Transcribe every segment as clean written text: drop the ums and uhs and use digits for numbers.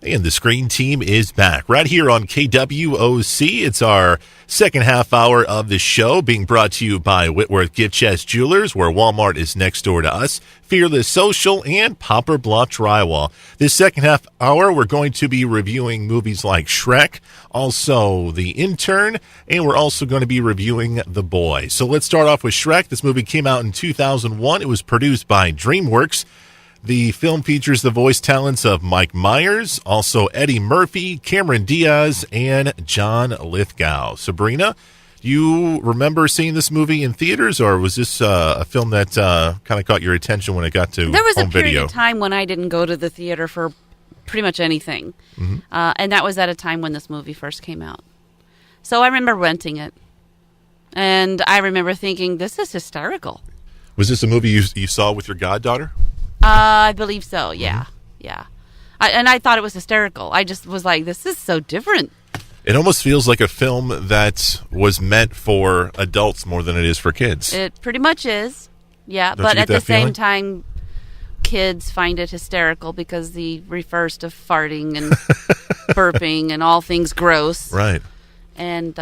And the Screen Team is back right here on KWOC. It's our second half hour of the show, being brought to you by Whitworth Gift Chest Jewelers, where Walmart is next door to us, Fearless Social, and Poplar Bluff Drywall. This second half hour, we're going to be reviewing movies like Shrek, also The Intern, and we're also going to be reviewing The Boy. So let's start off with Shrek. This movie came out in 2001. It was produced by DreamWorks. The film features the voice talents of Mike Meyers, also Eddie Murphy, Cameron Diaz, and John Lithgow. Sabrina, do you remember seeing this movie in theaters, or was this a film that kind of caught your attention when it got to home video? There was a period of time when I didn't go to the theater for pretty much anything, and that was at a time when this movie first came out. So I remember renting it, and I remember thinking, this is hysterical. Was this a movie you saw with your goddaughter? I believe so, yeah. Yeah. I thought it was hysterical. I just was like, this is so different. It almost feels like a film that was meant for adults more than it is for kids. It pretty much is, yeah. But at the same time, kids find it hysterical because he refers to farting and burping and all things gross. Right. And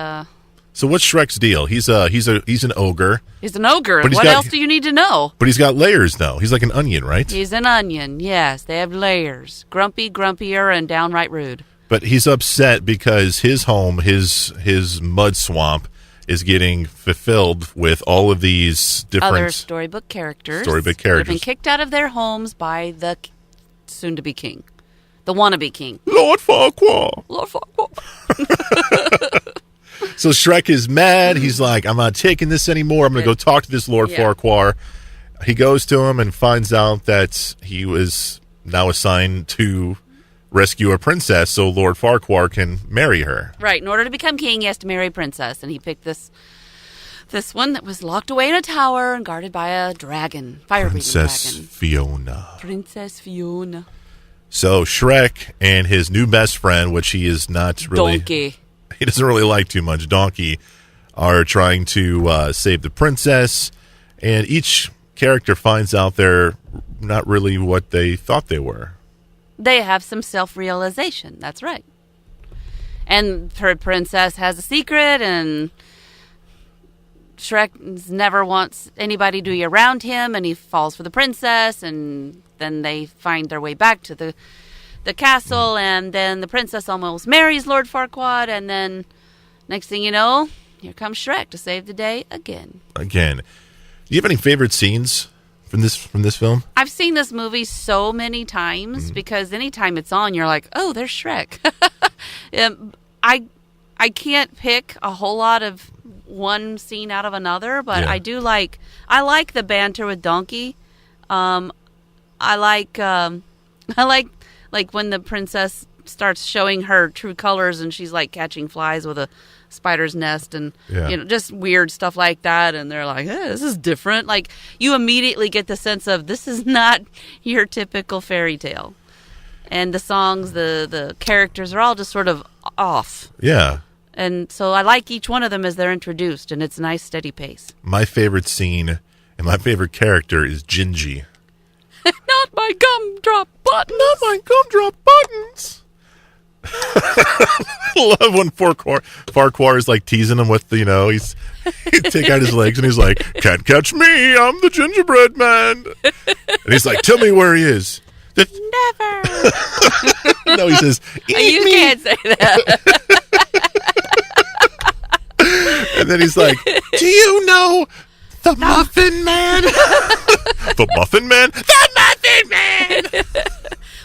so what's Shrek's deal? He's an ogre. He's an ogre. What else do you need to know? But he's got layers, though. He's like an onion, right? He's an onion, yes. They have layers. Grumpy, grumpier, and downright rude. But he's upset because his home, his mud swamp, is getting fulfilled with all of these different other storybook characters. That have been kicked out of their homes by the soon-to-be king. The wannabe king. Lord Farquaad. So Shrek is mad. He's like, I'm not taking this anymore. I'm going to go talk to this Lord Farquaad. He goes to him and finds out that he was now assigned to rescue a princess so Lord Farquaad can marry her. Right. In order to become king, he has to marry a princess. And he picked this one that was locked away in a tower and guarded by a dragon. Fire-breathing dragon. Princess Fiona. So Shrek and his new best friend, which he is not really... Donkey. He doesn't really like too much. Donkey are trying to save the princess, and each character finds out they're not really what they thought they were. They have some self-realization. That's right. And her princess has a secret, and Shrek never wants anybody to be around him, and he falls for the princess, and then they find their way back to the castle, and then the princess almost marries Lord Farquaad, and then next thing you know, here comes Shrek to save the day again. Do you have any favorite scenes from this film? I've seen this movie so many times because anytime it's on, you're like, oh, there's Shrek. I can't pick a whole lot of one scene out of another, but I like the banter with Donkey. I like when the princess starts showing her true colors and she's like catching flies with a spider's nest and just weird stuff like that, and they're like, hey, this is different. Like, you immediately get the sense of this is not your typical fairy tale. And the songs, the characters are all just sort of off. Yeah. And so I like each one of them as they're introduced, and it's a nice steady pace. My favorite scene and my favorite character is Gingy. Not my gumdrop buttons. Not my gumdrop buttons. I love when Farquaad is like teasing him with, he'd take out his legs and he's like, can't catch me, I'm the gingerbread man. And he's like, tell me where he is. Never. No, he says, eat you me. Can't say that. And then he's like, do you know the Muffin Man? The Muffin Man? The Muffin Man!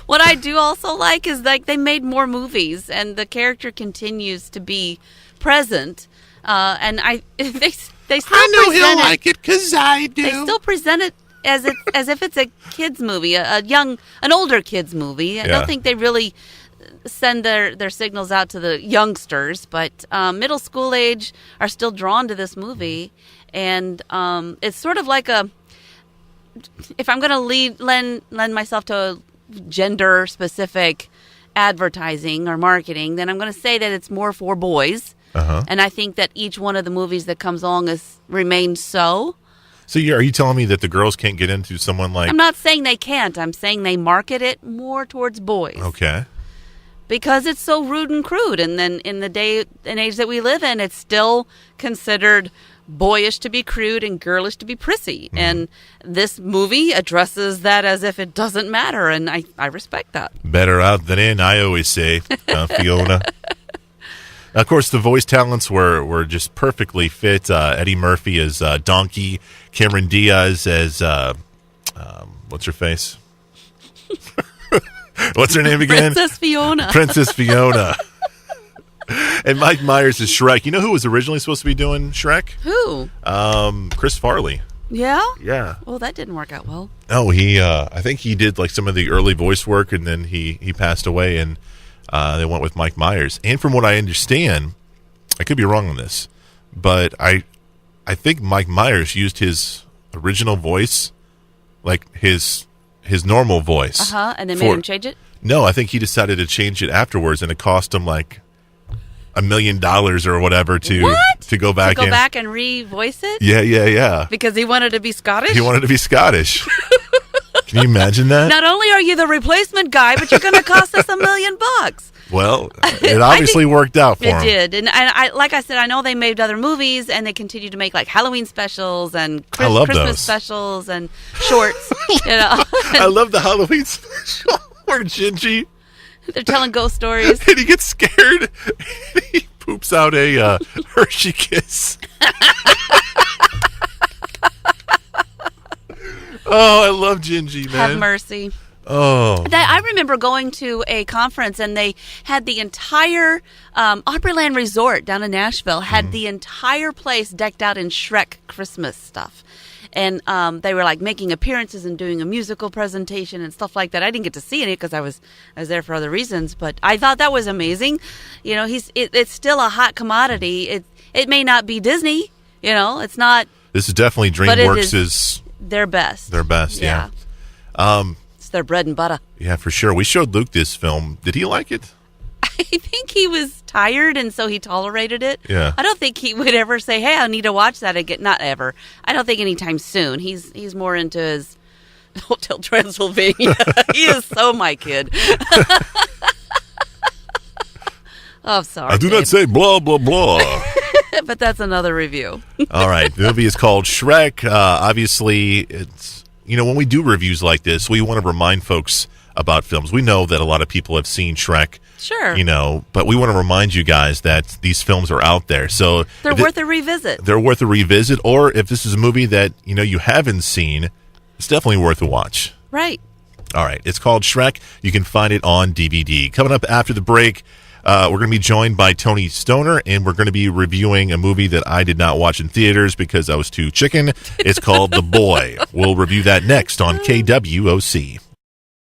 What I do also like is like they made more movies and the character continues to be present. And they still I know he'll like it because I do. They still present it as if it's a kids movie, an older kids movie. I don't think they really send their signals out to the youngsters, but middle school age are still drawn to this movie. And it's sort of like if I'm going to lend myself to a gender-specific advertising or marketing, then I'm going to say that it's more for boys. Uh-huh. And I think that each one of the movies that comes along has remained so. So are you telling me that the girls can't get into someone like... I'm not saying they can't. I'm saying they market it more towards boys. Okay. because it's so rude and crude. And then in the day and age that we live in, it's still considered boyish to be crude and girlish to be prissy. Mm-hmm. And this movie addresses that as if it doesn't matter, and I respect that. Better out than in, I always say, Fiona. Of course, the voice talents were just perfectly fit. Eddie Murphy as Donkey, Cameron Diaz as what's her face? What's her name again? Princess Fiona. Princess Fiona. And Mike Meyers is Shrek. You know who was originally supposed to be doing Shrek? Who? Chris Farley. Yeah? Yeah. Well, that didn't work out well. No, I think he did like some of the early voice work, and then he passed away, and they went with Mike Meyers. And from what I understand, I could be wrong on this, but I think Mike Meyers used his original voice, like his normal voice. And they made him change it? No, I think he decided to change it afterwards, and it cost him like $1 million or whatever to go back to go back and re-voice it. Yeah. Because he wanted to be Scottish. He wanted to be Scottish. Can you imagine that? Not only are you the replacement guy, but you're going to cost us $1 million. Well, it obviously worked out for him. It did, and I like I said, I know they made other movies, and they continue to make like Halloween specials and Christmas specials and shorts. I love the Halloween special where Gingy. They're telling ghost stories. And he gets scared. And he poops out a Hershey Kiss. Oh, I love Gingy, man. Have mercy. Oh. I remember going to a conference, and they had the entire Opryland Resort down in Nashville had the entire place decked out in Shrek Christmas stuff. And they were like making appearances and doing a musical presentation and stuff like that. I didn't get to see any because I was there for other reasons, but I thought that was amazing. You know, it's still a hot commodity. It may not be Disney, you know, it's not. This is definitely DreamWorks is their best. Their best, yeah. It's their bread and butter. Yeah, for sure. We showed Luke this film. Did he like it? I think he was tired, and so he tolerated it. Yeah. I don't think he would ever say, hey, I need to watch that again. Not ever. I don't think anytime soon. He's more into his Hotel Transylvania. He is so my kid. Oh, sorry. I do not say blah, blah, blah. But that's another review. All right. The movie is called Shrek. Obviously, it's, you know, when we do reviews like this, we want to remind folks about films. We know that a lot of people have seen Shrek. Sure. You know, but we want to remind you guys that these films are out there. So they're worth a revisit. They're worth a revisit. Or if this is a movie that, you know, you haven't seen, it's definitely worth a watch. Right. All right. It's called Shrek. You can find it on DVD. Coming up after the break, we're going to be joined by Tony Stoner, and we're going to be reviewing a movie that I did not watch in theaters because I was too chicken. It's called The Boy. We'll review that next on KWOC.